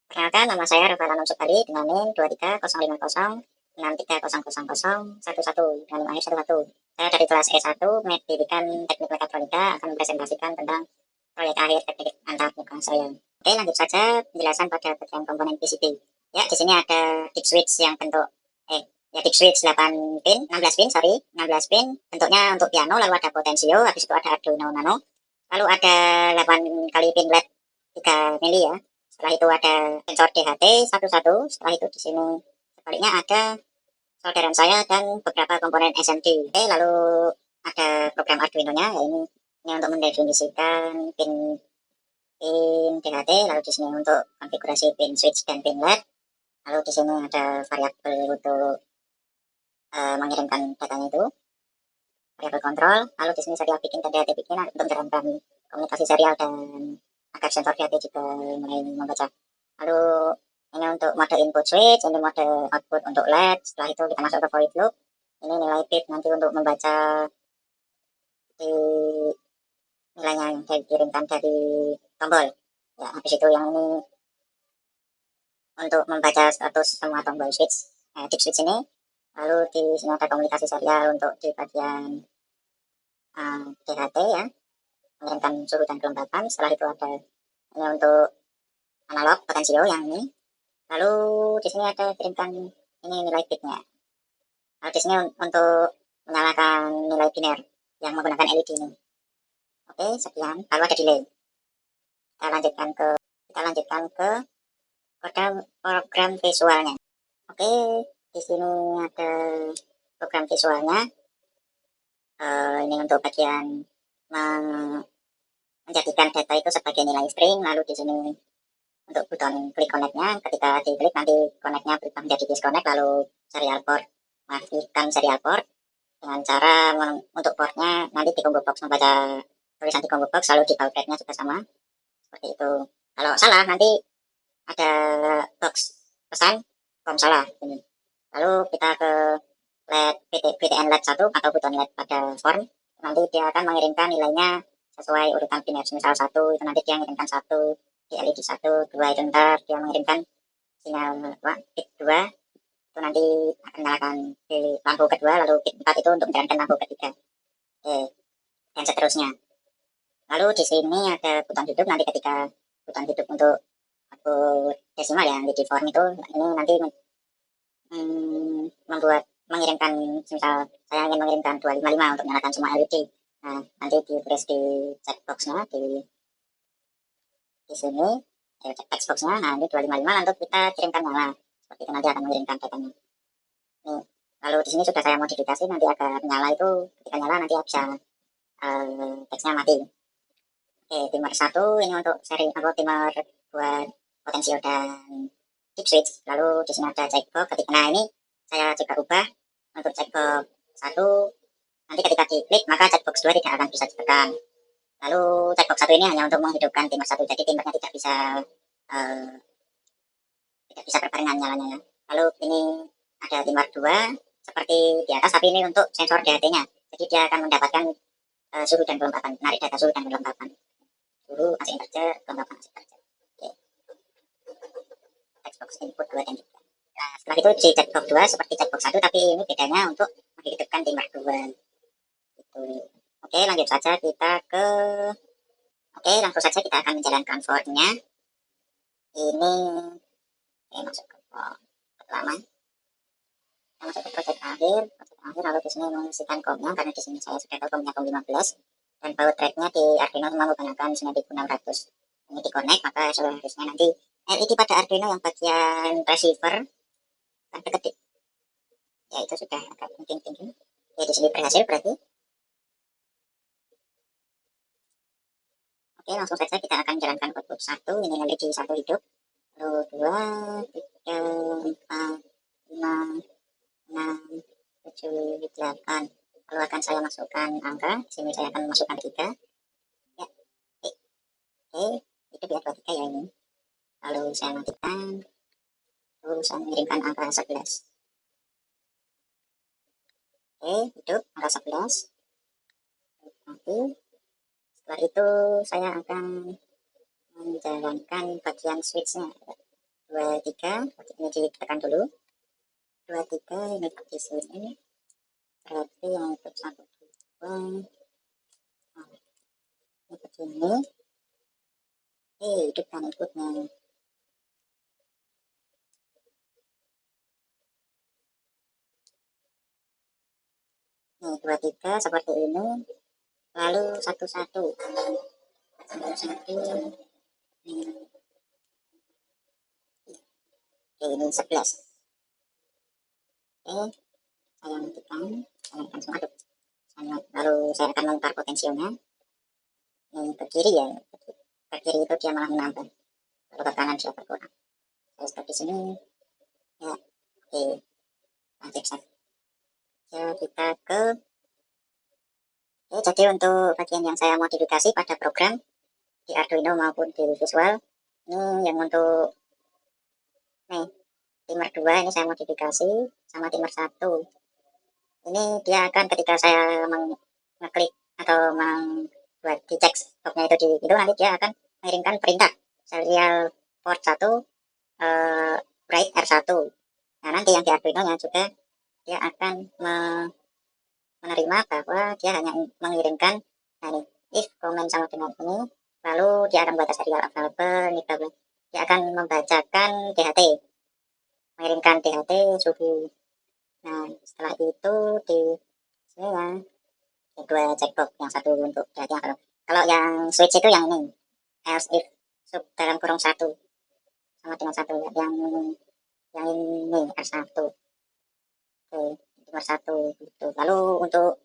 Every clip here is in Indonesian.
Perkenalkan, nama saya Rafael Anum Sukadi dengan NIM 2305063000111 dengan akhir 11. Saya dari kelas E1 Pendidikan Teknik Mekatronika akan mempresentasikan tentang proyek akhir teknik antar muka saya. Oke, lanjut saja penjelasan pada bagian komponen PCB. Ya, di sini ada deep switch yang bentuk deep switch 8 pin, 16 pin, 16 pin, bentuknya untuk piano, lalu ada potensio, habis itu ada Arduino Nano, lalu ada 8 kali pin LED 3 mili ya. Setelah itu ada sensor DHT 11, setelah itu di sini sebaliknya ada solderan saya dan beberapa komponen SMD. Oke, lalu ada program Arduino-nya, ya ini untuk mendefinisikan pin DHT, lalu di sini untuk konfigurasi pin switch dan pin LED, lalu di sini ada variabel untuk mengirimkan datanya itu, variabel kontrol, lalu di sini serial bikin dan DHT bikin untuk menjalankan komunikasi serial dan agar sensor DHT juga mulai membaca. Lalu ini untuk mode input switch, ini mode output untuk LED. Setelah itu kita masuk ke void loop. Ini nilai bit nanti untuk membaca di nilainya yang dikirimkan dari tombol. Ya, habis itu yang ini untuk membaca status semua tombol switch, deep switch ini. Lalu di sini ada komunikasi serial untuk di bagian DHT ya, mengirimkan suhu dan kelembapan. Setelah itu ada ini untuk analog potensio yang ini. Lalu di sini ada kirimkan ini nilai bitnya. Lalu di sini untuk menyalakan nilai biner yang menggunakan LED ini. Oke, sekian. Lalu ada delay. Kita lanjutkan ke kode program visualnya. Oke, di sini ada program visualnya. Ini untuk bagian menjadikan data itu sebagai nilai string. Lalu di sini untuk buton klik connect-nya, ketika diklik nanti connect-nya berubah menjadi disconnect, lalu serial port, mengaktifkan serial port dengan cara untuk portnya nanti di combo box membaca tulisan di combo box, lalu di baud rate-nya juga sama seperti itu. Kalau salah nanti ada box pesan form salah ini. Lalu kita ke LED BTN LED 1 atau buton LED pada form, nanti dia akan mengirimkan nilainya sesuai urutan biner. Misal 1 itu nanti dia mengirimkan 1 di LED 1, 2 itu ntar dia mengirimkan sinyal bit 2 itu nanti akan menyalakan di lampu kedua, lalu bit 4 itu untuk menjalankan lampu ketiga. Oke, dan seterusnya. Lalu di sini ada buton hidup, nanti ketika buton hidup untuk output desimal yang di form itu, ini nanti mengirimkan, misal saya ingin mengirimkan 255 untuk menyalakan semua LED. Nah, nanti ditulis di checkbox-nya di sini, text box-nya, nah ini 255 untuk kita kirimkan nyala. Seperti itu nanti akan mengirimkan datanya. Nih, lalu di sini sudah saya modifikasi nanti agar nyala itu ketika nyala nanti bisa teksnya mati. Oke, timer 1 ini untuk seri timer buat potensio dan deep switch. Lalu di sini ada checkbox ketika, nah ini saya juga ubah untuk checkbox 1, nanti ketika diklik maka checkbox 2 tidak akan bisa ditekan. Lalu checkbox 1 ini hanya untuk menghidupkan timer 1, jadi timernya tidak bisa berbarengan nyalanya ya. Lalu ini ada timer 2 seperti di atas, tapi ini untuk sensor DHT-nya. Jadi dia akan mendapatkan suhu dan kelembapan, menarik data suhu dan kelembapan. Suhu AC integer, kelembapan AC integer. Oke. Checkbox input 2 dan 3. Nah, setelah itu di checkbox 2 seperti checkbox 1, tapi ini bedanya untuk menghidupkan timer 2. Gitu. Oke, lanjut saja kita ke langsung saja kita akan menjalankan for-nya. Ini masuk ke pertama, masuk ke project akhir, lalu di sini mengisikan COM-nya, karena di sini saya sudah tahu COM-nya COM 15 dan baud rate-nya di Arduino menggunakan 9600. Ini di connect, maka seharusnya nanti LED pada Arduino yang bagian receiver kan deket, ya itu sudah agak tinggi. Ya di sini berhasil berarti. Oke, langsung saja kita akan jalankan output 1, ini LED 1 hidup, lalu 2, 3, 4, 5, 6, 7, 8. Lalu akan saya masukkan angka, di sini saya akan masukkan 3. Ya, oke, hidup ya 23 ya ini. Lalu saya matikan, lalu saya mengirimkan angka 11. Oke, hidup angka 11. Mati. Setelah itu saya akan menjalankan bagian switch-nya. 23, ini ditekan dulu. 23 ini di sini, berarti yang untuk 1, 2, ini begini. Hidupkan inputnya. Nih, 23 seperti ini. Lalu 11. Ini 11. Oke, saya matikan, saya akan aduk. Lalu saya akan membongkar potensialnya. Ini ke kiri ya, ke kiri itu dia malah menambah. Lalu ke kanan dia berkurang. Saya stop di sini. Ya, oke. Lanjut saja. Kita ke jadi untuk bagian yang saya modifikasi pada program di Arduino maupun di visual, ini yang untuk nih timer 2 ini saya modifikasi sama timer 1. Ini dia akan ketika saya mengeklik atau membuat di checkboxnya itu di itu, nanti dia akan mengirimkan perintah serial port 1 write R1. Nah, nanti yang di Arduino nya juga dia akan menerima bahwa dia hanya mengirimkan, nah ini, if comment sama dengan ini, lalu dia akan membaca serial available, ini dia akan membacakan DHT, mengirimkan DHT suhu. Nah, setelah itu di sini ya, dua checkbox, yang satu untuk DHT, yang kalau yang switch itu yang ini, else if sub dalam kurung 1 sama dengan 1, yang ini R1. Oke, nomor 1 gitu. Lalu untuk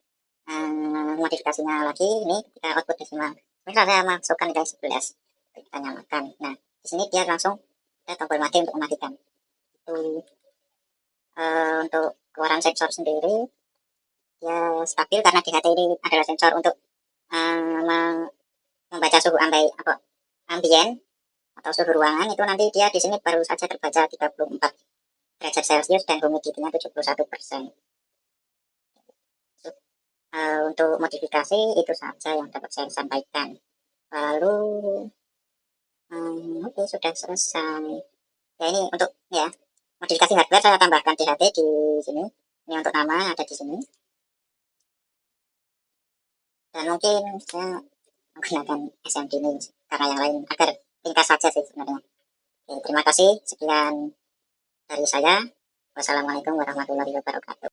modifikasinya lagi, ini ketika output desimal, misal saya masukkan nilai 11, kita nyalakan. Nah, di sini dia langsung tombol mati untuk mematikan. Itu untuk keluaran sensor sendiri dia stabil karena DHT ini adalah sensor untuk membaca suhu ambien atau suhu ruangan. Itu nanti dia di sini baru saja terbaca 34 derajat Celcius dan humidity-nya 71%. Untuk modifikasi itu saja yang dapat saya sampaikan. Lalu oke, sudah selesai. Ya, ini untuk ya modifikasi hardware saya tambahkan DHT di sini. Ini untuk nama ada di sini. Dan mungkin saya menggunakan SMD ini karena yang lain agar ringkas saja sih sebenarnya. Oke, terima kasih, sekian dari saya. Wassalamualaikum warahmatullahi wabarakatuh.